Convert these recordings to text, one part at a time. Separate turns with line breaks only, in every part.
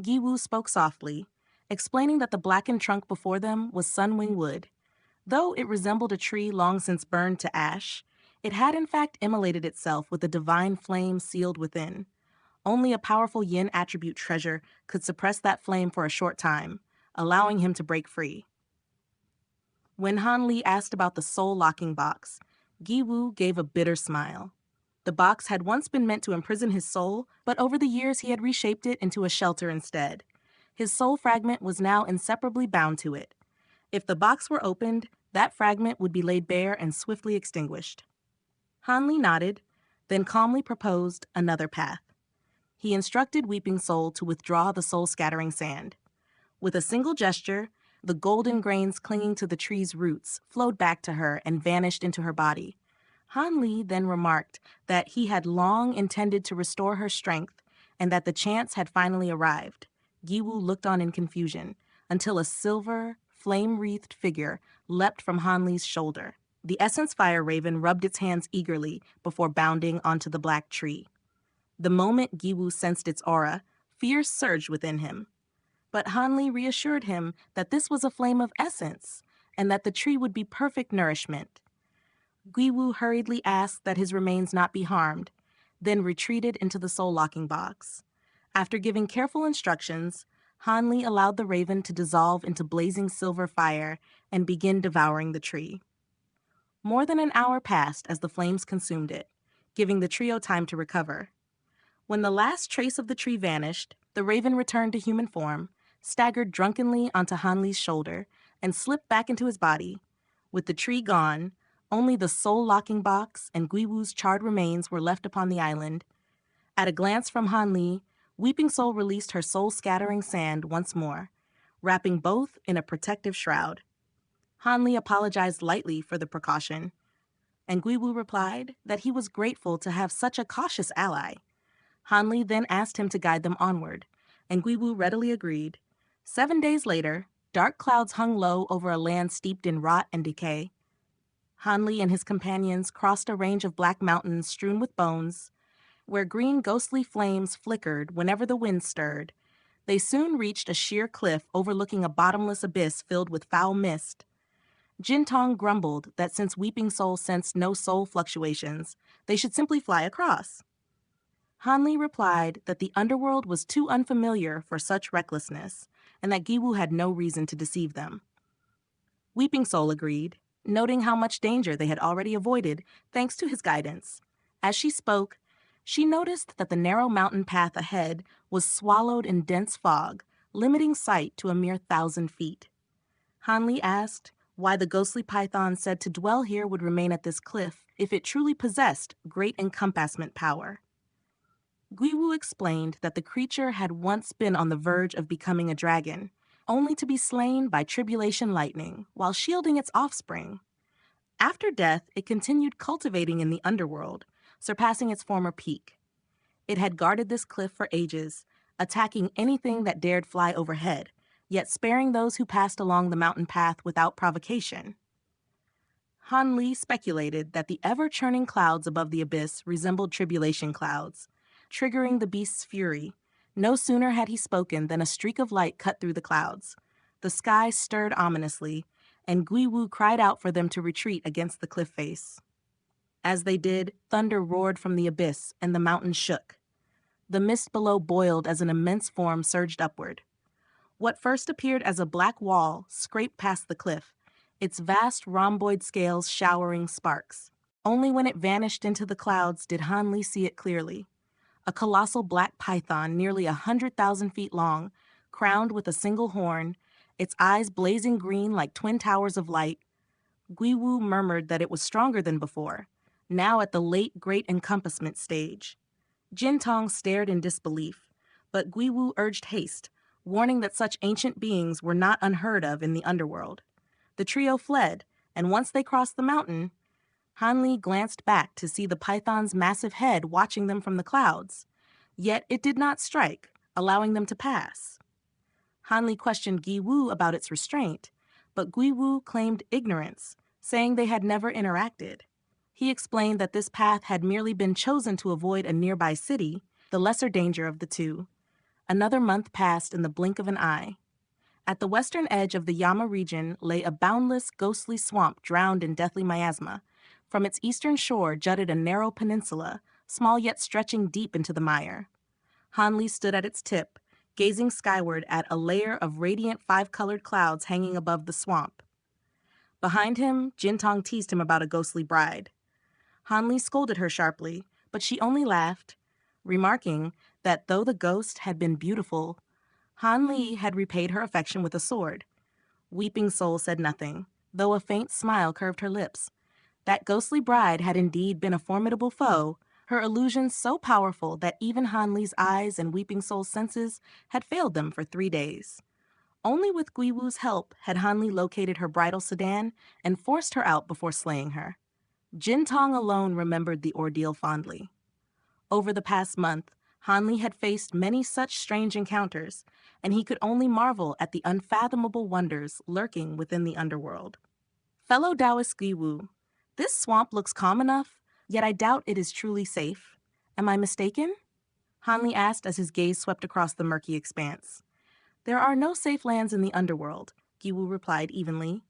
Giwu spoke softly, explaining that the blackened trunk before them was sunwing wood. Though it resembled a tree long since burned to ash, it had in fact immolated itself with a divine flame sealed within. Only a powerful yin attribute treasure could suppress that flame for a short time, allowing him to break free. When Han Li asked about the soul-locking box, Gi Wu gave a bitter smile. The box had once been meant to imprison his soul, but over the years he had reshaped it into a shelter instead. His soul fragment was now inseparably bound to it. If the box were opened, that fragment would be laid bare and swiftly extinguished. Han Li nodded, then calmly proposed another path. He instructed Weeping Soul to withdraw the soul-scattering sand. With a single gesture, the golden grains clinging to the tree's roots flowed back to her and vanished into her body. Han Li then remarked that he had long intended to restore her strength and that the chance had finally arrived. Giwu looked on in confusion until a silver, flame-wreathed figure leapt from Han Li's shoulder. The essence fire raven rubbed its hands eagerly before bounding onto the black tree. The moment Giwu sensed its aura, fear surged within him. But Han Li reassured him that this was a flame of essence and that the tree would be perfect nourishment. Giwu hurriedly asked that his remains not be harmed, then retreated into the soul-locking box. After giving careful instructions, Han Li allowed the raven to dissolve into blazing silver fire and begin devouring the tree. More than an hour passed as the flames consumed it, giving the trio time to recover. When the last trace of the tree vanished, the raven returned to human form, staggered drunkenly onto Han Li's shoulder, and slipped back into his body. With the tree gone, only the soul-locking box and Guiwu's charred remains were left upon the island. At a glance from Han Li, Weeping Soul released her soul-scattering sand once more, wrapping both in a protective shroud. Han Li apologized lightly for the precaution, and Guiwu replied that he was grateful to have such a cautious ally. Han Li then asked him to guide them onward, and Guiwu readily agreed. 7 days later, dark clouds hung low over a land steeped in rot and decay. Han Li and his companions crossed a range of black mountains strewn with bones, where green ghostly flames flickered whenever the wind stirred. They soon reached a sheer cliff overlooking a bottomless abyss filled with foul mist. Jintong grumbled that since Weeping Soul sensed no soul fluctuations, they should simply fly across. Han Li replied that the underworld was too unfamiliar for such recklessness, and that Giwu had no reason to deceive them. Weeping Soul agreed, noting how much danger they had already avoided thanks to his guidance. As she spoke, she noticed that the narrow mountain path ahead was swallowed in dense fog, limiting sight to a mere 1,000 feet. Han Li asked why the ghostly python said to dwell here would remain at this cliff if it truly possessed great encompassment power. Guiwu explained that the creature had once been on the verge of becoming a dragon, only to be slain by tribulation lightning while shielding its offspring. After death, it continued cultivating in the underworld, surpassing its former peak. It had guarded this cliff for ages, attacking anything that dared fly overhead, yet sparing those who passed along the mountain path without provocation. Han Li speculated that the ever-churning clouds above the abyss resembled tribulation clouds, triggering the beast's fury. No sooner had he spoken than a streak of light cut through the clouds. The sky stirred ominously, and Guiwu cried out for them to retreat against the cliff face. As they did, thunder roared from the abyss, and the mountain shook. The mist below boiled as an immense form surged upward. What first appeared as a black wall scraped past the cliff, its vast rhomboid scales showering sparks. Only when it vanished into the clouds did Han Li see it clearly. A colossal black python nearly 100,000 feet long, crowned with a single horn, its eyes blazing green like twin towers of light. Guiwu murmured that it was stronger than before, now at the late great encompassment stage. Jintong stared in disbelief, but Guiwu urged haste, warning that such ancient beings were not unheard of in the underworld. The trio fled, and once they crossed the mountain, Han Li glanced back to see the python's massive head watching them from the clouds. Yet it did not strike, allowing them to pass. Han Li questioned Giwu about its restraint, but Guiwu claimed ignorance, saying they had never interacted. He explained that this path had merely been chosen to avoid a nearby city, the lesser danger of the two. Another month passed in the blink of an eye. At the western edge of the Yama region lay a boundless, ghostly swamp drowned in deathly miasma. From its eastern shore jutted a narrow peninsula, small yet stretching deep into the mire. Hanli stood at its tip, gazing skyward at a layer of radiant five-colored clouds hanging above the swamp. Behind him, Jintong teased him about a ghostly bride. Hanli scolded her sharply, but she only laughed, remarking that though the ghost had been beautiful, Hanli had repaid her affection with a sword. Weeping Soul said nothing, though a faint smile curved her lips. That ghostly bride had indeed been a formidable foe, her illusions so powerful that even Hanli's eyes and Weeping Soul's senses had failed them for 3 days. Only with Guiwu's help had Hanli located her bridal sedan and forced her out before slaying her. Jintong alone remembered the ordeal fondly. Over the past month, Hanli had faced many such strange encounters, and he could only marvel at the unfathomable wonders lurking within the underworld. Fellow Taoist Guiwu, this swamp looks calm enough, yet I doubt it is truly safe. Am I mistaken? Hanli asked as his gaze swept across the murky expanse. There are no safe lands in the underworld, Guiwu replied evenly.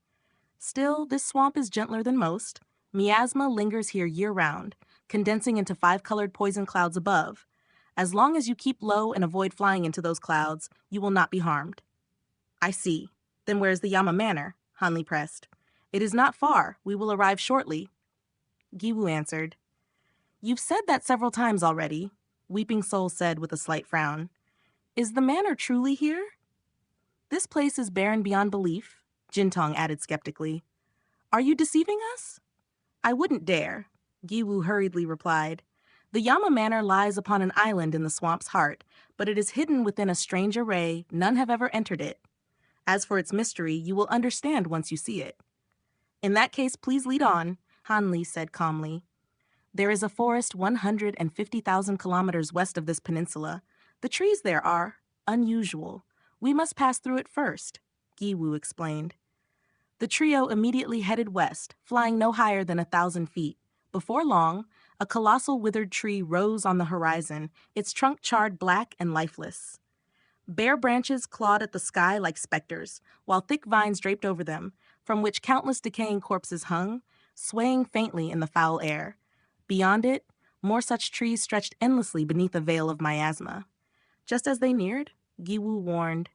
Still, this swamp is gentler than most. Miasma lingers here year-round, condensing into five-colored poison clouds above. As long as you keep low and avoid flying into those clouds, you will not be harmed. I see. Then where's the Yama Manor? Hanli pressed. It is not far. We will arrive shortly. Giwu answered. You've said that several times already, Weeping Soul said with a slight frown. Is the manor truly here? This place is barren beyond belief, Jintong added skeptically. Are you deceiving us? I wouldn't dare, Giwu hurriedly replied. The Yama Manor lies upon an island in the swamp's heart, but it is hidden within a strange array. None have ever entered it. As for its mystery, you will understand once you see it. In that case, please lead on, Hanli said calmly. There is a forest 150,000 kilometers west of this peninsula. The trees there are unusual. We must pass through it first, Giwu explained. The trio immediately headed west, flying no higher than 1,000 feet. Before long, a colossal withered tree rose on the horizon, its trunk charred black and lifeless. Bare branches clawed at the sky like specters, while thick vines draped over them, from which countless decaying corpses hung, swaying faintly in the foul air. Beyond it, more such trees stretched endlessly beneath a veil of miasma. Just as they neared, Giwu warned,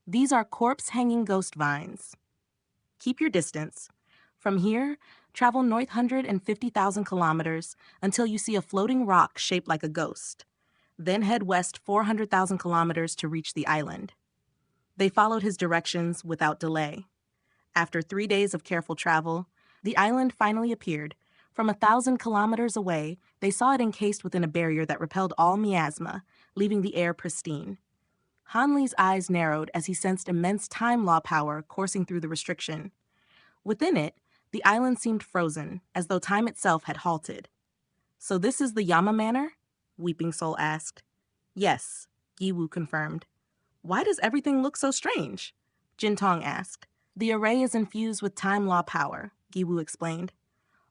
These are corpse-hanging ghost vines. Keep your distance. From here, travel north 150,000 kilometers until you see a floating rock shaped like a ghost. Then head west 400,000 kilometers to reach the island. They followed his directions without delay. After 3 days of careful travel, the island finally appeared. From 1,000 kilometers away, they saw it encased within a barrier that repelled all miasma, leaving the air pristine. Hanli's eyes narrowed as he sensed immense time law power coursing through the restriction. Within it, the island seemed frozen, as though time itself had halted. So this is the Yama Manor? Weeping Soul asked. Yes, Giwu confirmed. Why does everything look so strange? Jintong asked. The array is infused with time law power, Giwu explained.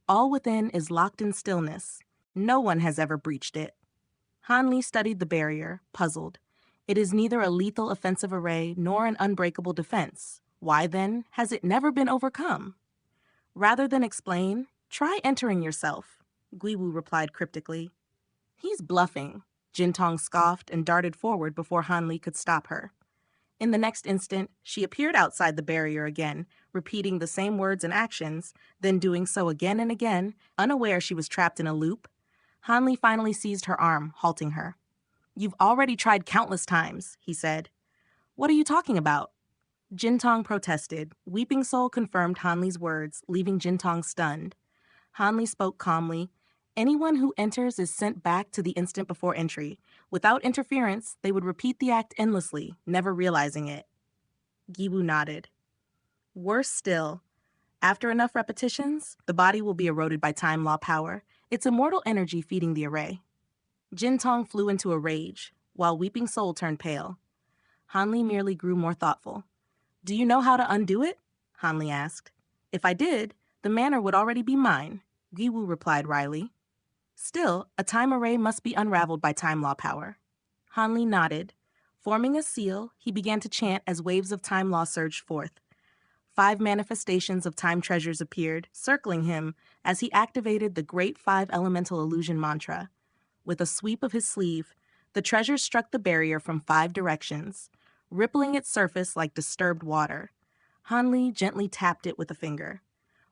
All within is locked in stillness. No one has ever breached it. Hanli studied the barrier, puzzled. It is neither a lethal offensive array nor an unbreakable defense. Why, then, has it never been overcome? Rather than explain, try entering yourself, Guiwu replied cryptically. He's bluffing, Jintong scoffed and darted forward before Hanli could stop her. In the next instant, she appeared outside the barrier again, repeating the same words and actions, then doing so again and again, unaware she was trapped in a loop. Hanli finally seized her arm, halting her. You've already tried countless times, he said. What are you talking about? Jintong protested. Weeping Soul confirmed Hanli's words, leaving Jintong stunned. Hanli spoke calmly. Anyone who enters is sent back to the instant before entry. Without interference, they would repeat the act endlessly, never realizing it. Giwu nodded. Worse still, after enough repetitions, the body will be eroded by time law power, its immortal energy feeding the array. Jintong flew into a rage, while Weeping Soul turned pale. Hanli merely grew more thoughtful. Do you know how to undo it? Hanli asked. If I did, the manor would already be mine, Giwu replied wryly. Still, a time array must be unraveled by time law power. Hanli nodded. Forming a seal, he began to chant as waves of time law surged forth. 5 manifestations of time treasures appeared, circling him as he activated the Great 5 Elemental Illusion mantra. With a sweep of his sleeve, the treasures struck the barrier from 5 directions, rippling its surface like disturbed water. Hanli gently tapped it with a finger.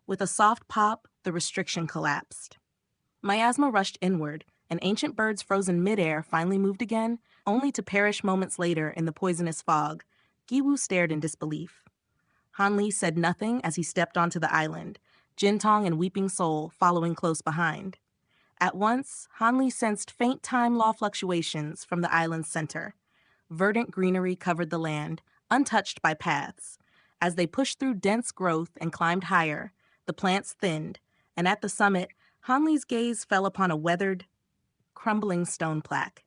With a soft pop, the restriction collapsed. Miasma rushed inward, and ancient birds frozen midair finally moved again, only to perish moments later in the poisonous fog. Giwu stared in disbelief. Hanli said nothing as he stepped onto the island, Jintong and Weeping Soul following close behind. At once, Hanli sensed faint time law fluctuations from the island's center. Verdant greenery covered the land, untouched by paths. As they pushed through dense growth and climbed higher, the plants thinned, and at the summit, Hanli's gaze fell upon a weathered, crumbling stone plaque.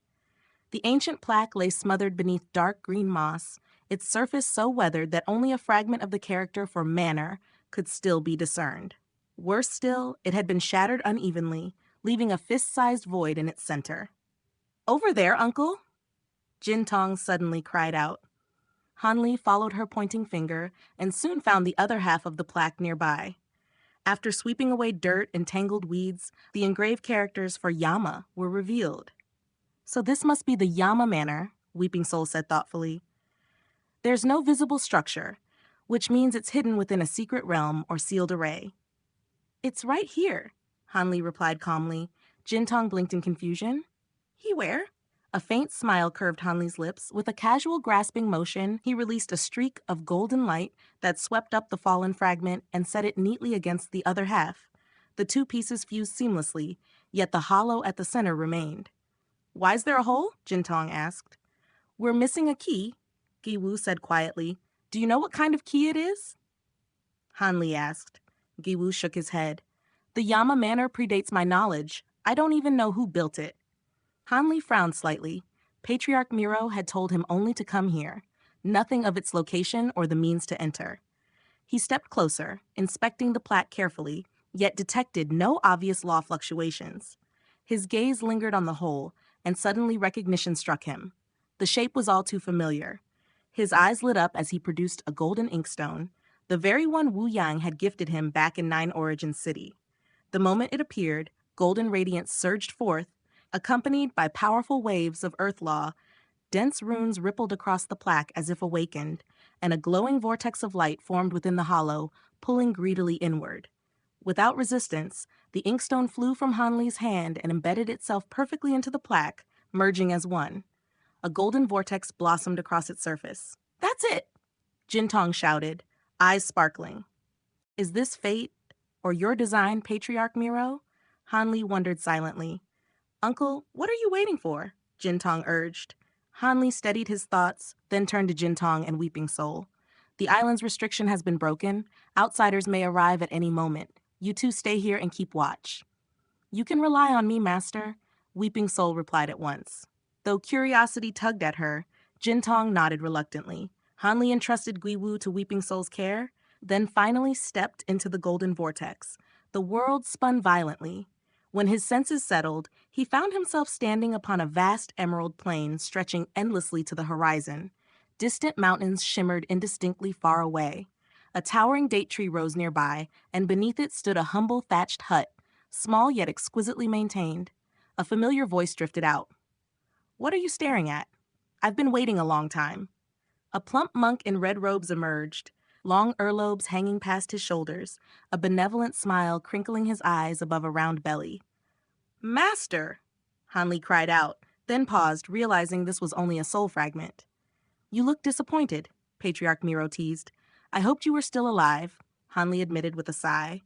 The ancient plaque lay smothered beneath dark green moss, its surface so weathered that only a fragment of the character for Manor could still be discerned. Worse still, it had been shattered unevenly, leaving a fist-sized void in its center. "Over there, Uncle!" Jintong suddenly cried out. Hanli followed her pointing finger and soon found the other half of the plaque nearby. After sweeping away dirt and tangled weeds, the engraved characters for Yama were revealed. "So this must be the Yama Manor," Weeping Soul said thoughtfully. "There's no visible structure, which means it's hidden within a secret realm or sealed array." "It's right here," Hanli replied calmly. Jintong blinked in confusion. "He where?" A faint smile curved Hanli's lips. With a casual grasping motion, he released a streak of golden light that swept up the fallen fragment and set it neatly against the other half. The 2 pieces fused seamlessly, yet the hollow at the center remained. "Why's there a hole?" Jintong asked. "We're missing a key," Giwu said quietly. "Do you know what kind of key it is?" Hanli asked. Giwu shook his head. "The Yama Manor predates my knowledge. I don't even know who built it." Hanli frowned slightly. Patriarch Miro had told him only to come here, nothing of its location or the means to enter. He stepped closer, inspecting the plaque carefully, yet detected no obvious law fluctuations. His gaze lingered on the hole, and suddenly recognition struck him. The shape was all too familiar. His eyes lit up as he produced a golden inkstone, the very one Wu Yang had gifted him back in 9 Origin City. The moment it appeared, golden radiance surged forth, accompanied by powerful waves of earth law. Dense runes rippled across the plaque as if awakened, and a glowing vortex of light formed within the hollow, pulling greedily inward. Without resistance, the inkstone flew from Hanli's hand and embedded itself perfectly into the plaque, merging as one. A golden vortex blossomed across its surface. "That's it!" Jintong shouted, eyes sparkling. "Is this fate, or your design, Patriarch Miro?" Hanli wondered silently. "Uncle, what are you waiting for?" Jintong urged. Hanli steadied his thoughts, then turned to Jintong and Weeping Soul. "The island's restriction has been broken. Outsiders may arrive at any moment. You 2 stay here and keep watch." "You can rely on me, Master," Weeping Soul replied at once. Though curiosity tugged at her, Jintong nodded reluctantly. Hanli entrusted Giwu to Weeping Soul's care, then finally stepped into the golden vortex. The world spun violently. When his senses settled, he found himself standing upon a vast emerald plain stretching endlessly to the horizon. Distant mountains shimmered indistinctly far away. A towering date tree rose nearby, and beneath it stood a humble thatched hut, small yet exquisitely maintained. A familiar voice drifted out. "What are you staring at? I've been waiting a long time." A plump monk in red robes emerged, long earlobes hanging past his shoulders, a benevolent smile crinkling his eyes above a round belly. "Master!" Hanli cried out, then paused, realizing this was only a soul fragment. "You look disappointed," Patriarch Miro teased. "I hoped you were still alive," Hanli admitted with a sigh.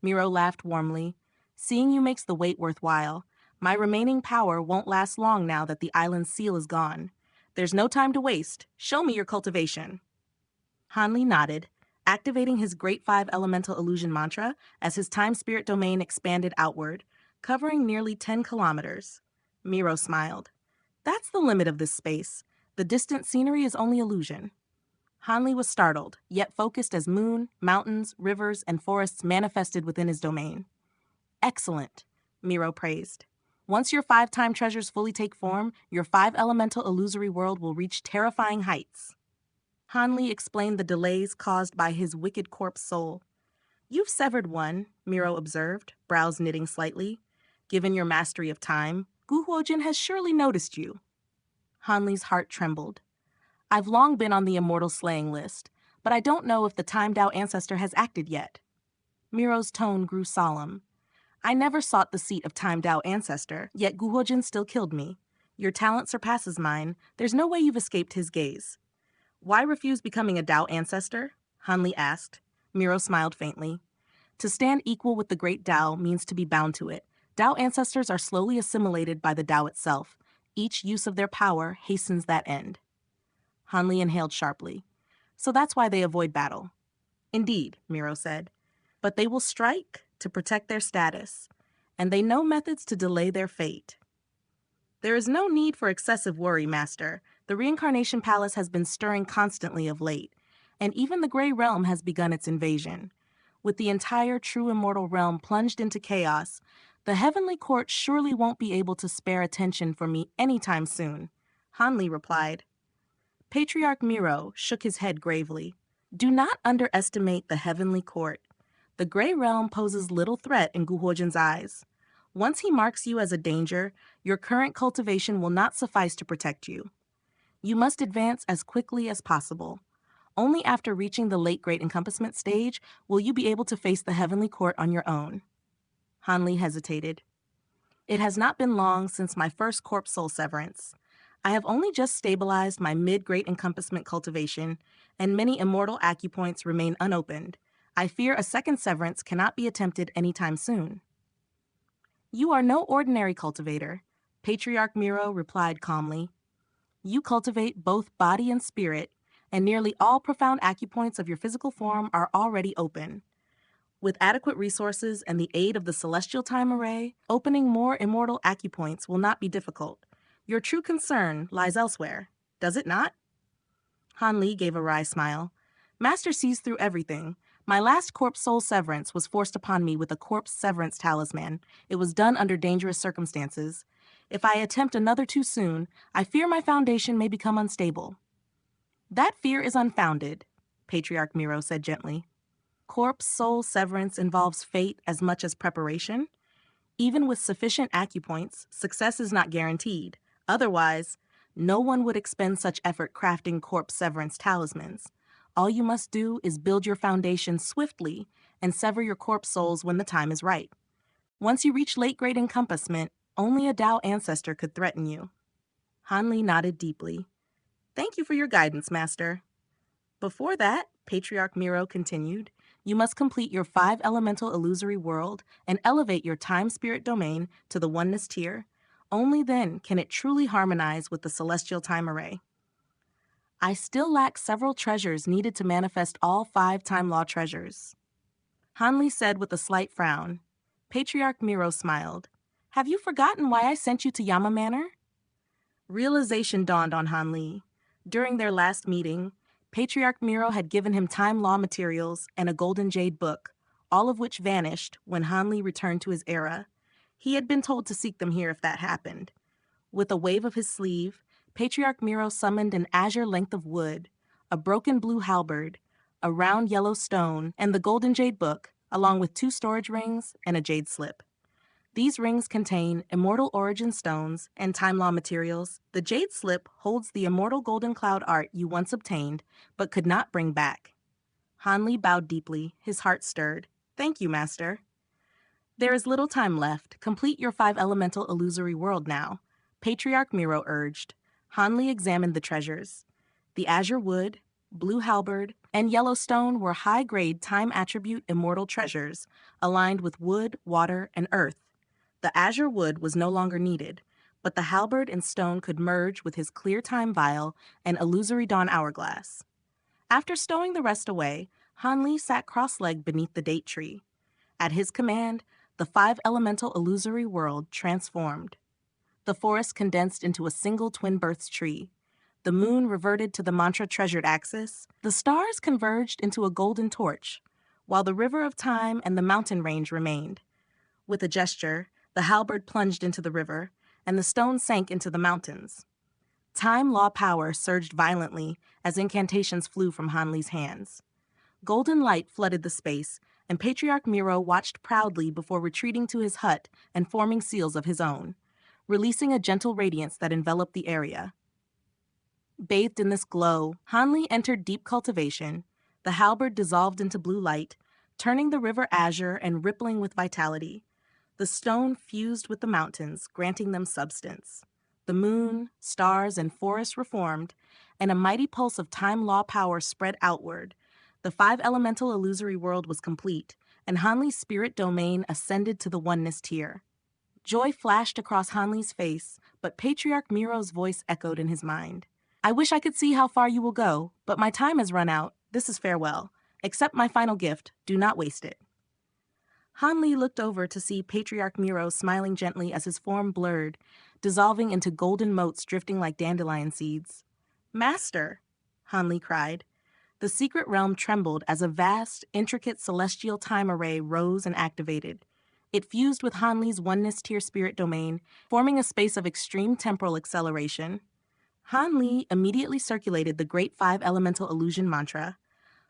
Miro laughed warmly. "Seeing you makes the wait worthwhile. My remaining power won't last long now that the island's seal is gone. There's no time to waste. Show me your cultivation." Hanli nodded, activating his Great 5 Elemental Illusion mantra as his time-spirit domain expanded outward, covering nearly 10 kilometers. Miro smiled. "That's the limit of this space. The distant scenery is only illusion." Hanli was startled, yet focused as moon, mountains, rivers, and forests manifested within his domain. "Excellent," Miro praised. Once your 5 time treasures fully take form, your 5 elemental illusory world will reach terrifying heights. Hanli explained the delays caused by his wicked corpse soul. You've severed one, Miro observed, brows knitting slightly. Given your mastery of time, Guhuojin has surely noticed you. Hanli's heart trembled. I've long been on the immortal slaying list, but I don't know if the Time Dao ancestor has acted yet. Miro's tone grew solemn. I never sought the seat of Time Dao ancestor, yet Guhuojin still killed me. Your talent surpasses mine. There's no way you've escaped his gaze. Why refuse becoming a Dao ancestor? Hanli asked. Miro smiled faintly. To stand equal with the great Dao means to be bound to it. Dao ancestors are slowly assimilated by the Dao itself. Each use of their power hastens that end. Hanli inhaled sharply. So that's why they avoid battle. Indeed, Miro said. But they will strike to protect their status, and they know methods to delay their fate. There is no need for excessive worry, Master. The Reincarnation Palace has been stirring constantly of late, and even the Grey Realm has begun its invasion. With the entire true Immortal Realm plunged into chaos, the Heavenly Court surely won't be able to spare attention for me anytime soon. Hanli replied. Patriarch Miro shook his head gravely. Do not underestimate the Heavenly Court. The Grey Realm poses little threat in Guhuojin's eyes. Once he marks you as a danger, your current cultivation will not suffice to protect you. You must advance as quickly as possible. Only after reaching the late Great Encompassment stage will you be able to face the Heavenly Court on your own. Hanli hesitated. It has not been long since my first corpse soul severance. I have only just stabilized my mid-Great Encompassment cultivation, and many immortal acupoints remain unopened. I fear a second severance cannot be attempted anytime soon. You are no ordinary cultivator, Patriarch Miro replied calmly. You cultivate both body and spirit, and nearly all profound acupoints of your physical form are already open. With adequate resources and the aid of the Celestial Time Array, opening more immortal acupoints will not be difficult. Your true concern lies elsewhere, does it not? Hanli gave a wry smile. Master sees through everything. My last corpse soul severance was forced upon me with a corpse severance talisman. It was done under dangerous circumstances. If I attempt another too soon, I fear my foundation may become unstable. That fear is unfounded, Patriarch Miro said gently. Corpse soul severance involves fate as much as preparation. Even with sufficient acupoints, success is not guaranteed. Otherwise, no one would expend such effort crafting corpse severance talismans. All you must do is build your foundation swiftly and sever your corpse souls when the time is right. Once you reach late grade encompassment, only a Dao ancestor could threaten you. Hanli nodded deeply. Thank you for your guidance, Master. Before that, Patriarch Miro continued, you must complete your 5 elemental illusory world and elevate your time-spirit domain to the oneness tier. Only then can it truly harmonize with the celestial time array. I still lack several treasures needed to manifest all 5 time law treasures. Hanli said with a slight frown. Patriarch Miro smiled. Have you forgotten why I sent you to Yama Manor? Realization dawned on Hanli. During their last meeting, Patriarch Miro had given him time law materials and a golden jade book, all of which vanished when Hanli returned to his era. He had been told to seek them here if that happened. With a wave of his sleeve, Patriarch Miro summoned an azure length of wood, a broken blue halberd, a round yellow stone, and the golden jade book, along with 2 storage rings and a jade slip. These rings contain immortal origin stones and time law materials. The jade slip holds the immortal golden cloud art you once obtained, but could not bring back. Hanli bowed deeply, his heart stirred. Thank you, Master. There is little time left. Complete your 5 elemental illusory world now, Patriarch Miro urged. Hanli examined the treasures. The azure wood, blue halberd, and yellow stone were high-grade time attribute immortal treasures, aligned with wood, water, and earth. The azure wood was no longer needed, but the halberd and stone could merge with his clear time vial and illusory dawn hourglass. After stowing the rest away, Hanli sat cross-legged beneath the date tree. At his command, the 5 elemental illusory world transformed. The forest condensed into a single twin-births tree. The moon reverted to the mantra-treasured axis. The stars converged into a golden torch, while the river of time and the mountain range remained. With a gesture, The halberd plunged into the river, and the stone sank into the mountains. Time law power surged violently as incantations flew from Hanli's hands. Golden light flooded the space, and Patriarch Miro watched proudly before retreating to his hut and forming seals of his own, releasing a gentle radiance that enveloped the area. Bathed in this glow, Hanli entered deep cultivation. The halberd dissolved into blue light, turning the river azure and rippling with vitality. The stone fused with the mountains, granting them substance. The moon, stars, and forests reformed, and a mighty pulse of time law power spread outward. The five-elemental illusory world was complete, and Hanli's spirit domain ascended to the oneness tier. Joy flashed across Hanli's face, but Patriarch Miro's voice echoed in his mind. I wish I could see how far you will go, but my time has run out. This is farewell. Accept my final gift. Do not waste it. Hanli looked over to see Patriarch Miro smiling gently as his form blurred, dissolving into golden motes drifting like dandelion seeds. Master! Hanli cried. The secret realm trembled as a vast, intricate celestial time array rose and activated. It fused with Hanli's oneness tier spirit domain, forming a space of extreme temporal acceleration. Hanli immediately circulated the great five-elemental illusion mantra.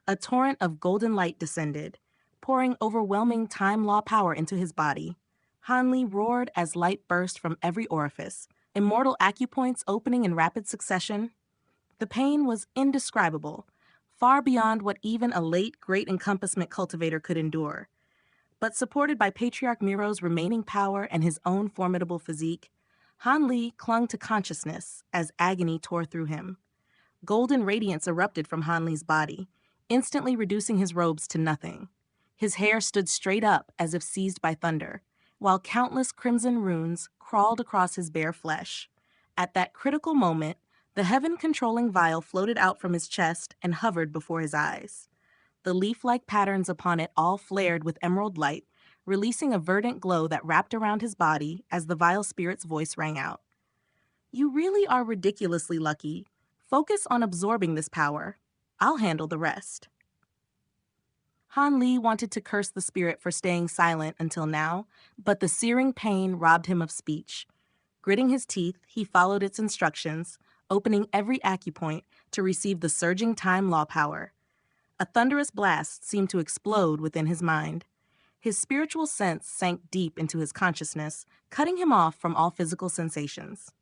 A torrent of golden light descended, pouring overwhelming time law power into his body. Hanli roared as light burst from every orifice, immortal acupoints opening in rapid succession. The pain was indescribable, far beyond what even a late great encompassment cultivator could endure. But supported by Patriarch Miro's remaining power and his own formidable physique, Hanli clung to consciousness as agony tore through him. Golden radiance erupted from Hanli's body, instantly reducing his robes to nothing. His hair stood straight up as if seized by thunder, while countless crimson runes crawled across his bare flesh. At that critical moment, the heaven-controlling vial floated out from his chest and hovered before his eyes. The leaf-like patterns upon it all flared with emerald light, releasing a verdant glow that wrapped around his body as the vial spirit's voice rang out. You really are ridiculously lucky. Focus on absorbing this power. I'll handle the rest. Hanli wanted to curse the spirit for staying silent until now, but the searing pain robbed him of speech. Gritting his teeth, he followed its instructions, opening every acupoint to receive the surging time law power. A thunderous blast seemed to explode within his mind. His spiritual sense sank deep into his consciousness, cutting him off from all physical sensations.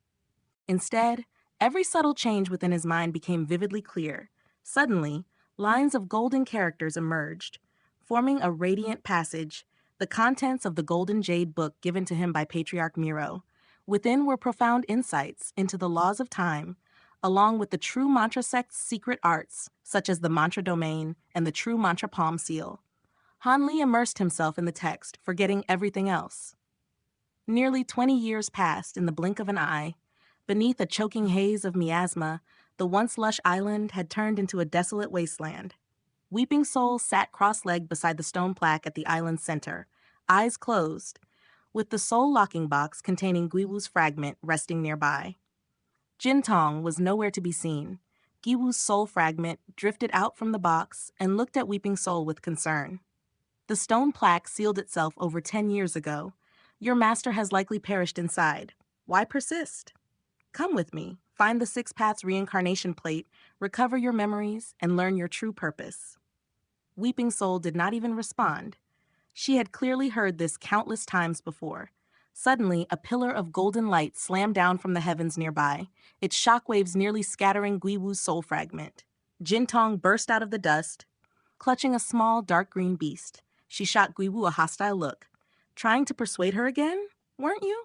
Instead, every subtle change within his mind became vividly clear. Suddenly, lines of golden characters emerged, forming a radiant passage, the contents of the golden jade book given to him by Patriarch Miro. Within were profound insights into the laws of time, along with the true mantra sect's secret arts, such as the mantra domain and the true mantra palm seal. Hanli immersed himself in the text, forgetting everything else. Nearly 20 years passed in the blink of an eye. Beneath a choking haze of miasma, the once lush island had turned into a desolate wasteland. Weeping Soul sat cross-legged beside the stone plaque at the island's center, eyes closed, with the soul locking box containing Guiwu's fragment resting nearby. Jintong was nowhere to be seen. Guiwu's soul fragment drifted out from the box and looked at Weeping Soul with concern. The stone plaque sealed itself over 10 years ago. Your master has likely perished inside. Why persist? Come with me, find the Six Paths reincarnation plate, recover your memories, and learn your true purpose. Weeping Soul did not even respond. She had clearly heard this countless times before. Suddenly, a pillar of golden light slammed down from the heavens nearby, its shockwaves nearly scattering Guiwu's soul fragment. Jintong burst out of the dust, clutching a small, dark green beast. She shot Guiwu a hostile look. Trying to persuade her again, weren't you?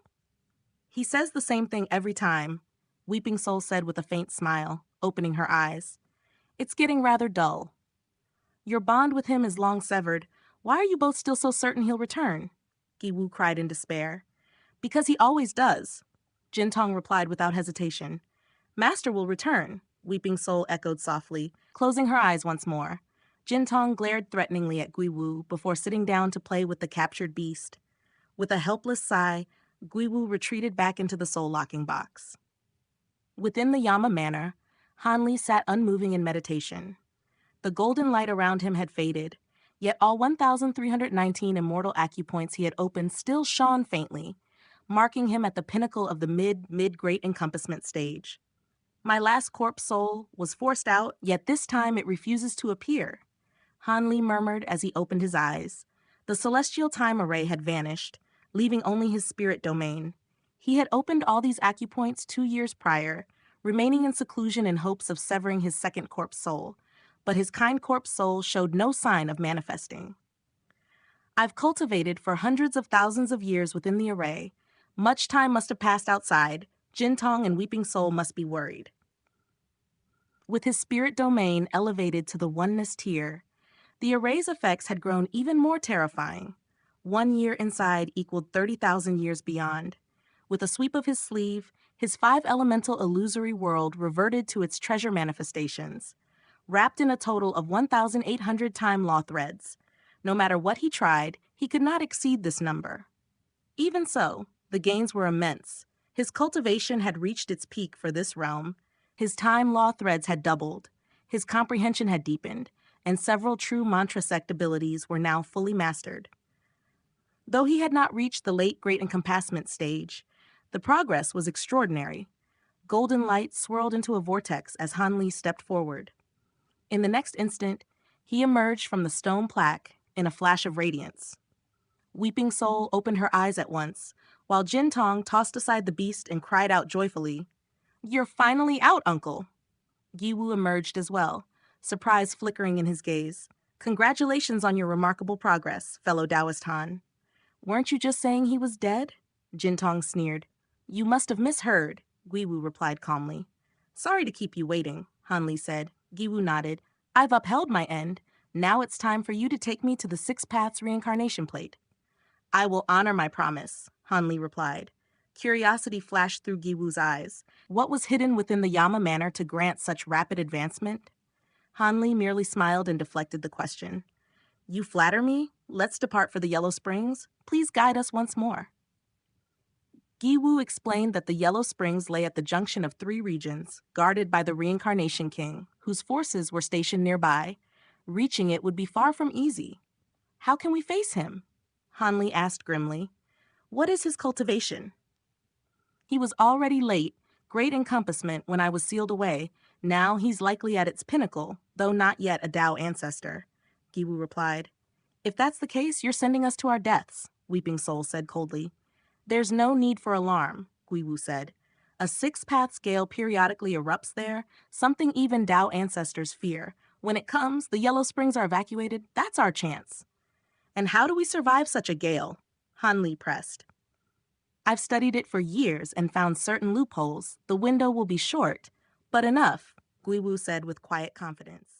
He says the same thing every time, Weeping Soul said with a faint smile, opening her eyes. It's getting rather dull. Your bond with him is long severed. Why are you both still so certain he'll return? Guiwu cried in despair. Because he always does, Jintong replied without hesitation. Master will return, Weeping Soul echoed softly, closing her eyes once more. Jintong glared threateningly at Guiwu before sitting down to play with the captured beast. With a helpless sigh, Guiwu retreated back into the soul-locking box. Within the Yama Manor, Hanli sat unmoving in meditation. The golden light around him had faded, yet all 1,319 immortal acupoints he had opened still shone faintly, marking him at the pinnacle of the mid-great encompassment stage. My last corpse soul was forced out, yet this time it refuses to appear, Hanli murmured as he opened his eyes. The celestial time array had vanished, leaving only his spirit domain. He had opened all these acupoints 2 years prior, remaining in seclusion in hopes of severing his second corpse soul, but his kind corpse soul showed no sign of manifesting. I've cultivated for hundreds of thousands of years within the array. Much time must have passed outside. Jintong and Weeping Soul must be worried. With his spirit domain elevated to the oneness tier, the array's effects had grown even more terrifying. 1 year inside equaled 30,000 years beyond. With a sweep of his sleeve, his 5-elemental illusory world reverted to its treasure manifestations, wrapped in a total of 1,800 time law threads. No matter what he tried, he could not exceed this number. Even so, the gains were immense. His cultivation had reached its peak for this realm. His time law threads had doubled. His comprehension had deepened, and several true mantra sect abilities were now fully mastered. Though he had not reached the late great encompassment stage, the progress was extraordinary. Golden light swirled into a vortex as Hanli stepped forward. In the next instant, he emerged from the stone plaque in a flash of radiance. Weeping Soul opened her eyes at once, while Jintong tossed aside the beast and cried out joyfully, "You're finally out, Uncle!" Giwu emerged as well, surprise flickering in his gaze. "Congratulations on your remarkable progress, fellow Taoist Han." "Weren't you just saying he was dead?" Jintong sneered. "You must have misheard," Giwu replied calmly. "Sorry to keep you waiting," Hanli said. Giwu nodded. "I've upheld my end. Now it's time for you to take me to the Six Paths reincarnation plate." "I will honor my promise," Hanli replied. Curiosity flashed through Giwu's eyes. What was hidden within the Yama Manor to grant such rapid advancement? Hanli merely smiled and deflected the question. "You flatter me? Let's depart for the Yellow Springs. Please guide us once more." Giwu explained that the Yellow Springs lay at the junction of 3 regions, guarded by the Reincarnation King, whose forces were stationed nearby. Reaching it would be far from easy. "How can we face him?" Hanli asked grimly. "What is his cultivation?" "He was already late, great encompassment, when I was sealed away. Now he's likely at its pinnacle, though not yet a Tao ancestor," Giwu replied. "If that's the case, you're sending us to our deaths," Weeping Soul said coldly. "There's no need for alarm," Giwu said. "A six-paths gale periodically erupts there, something even Tao ancestors fear. When it comes, the Yellow Springs are evacuated. That's our chance." "And how do we survive such a gale?" Hanli pressed. "I've studied it for years and found certain loopholes. The window will be short, but enough," Giwu said with quiet confidence.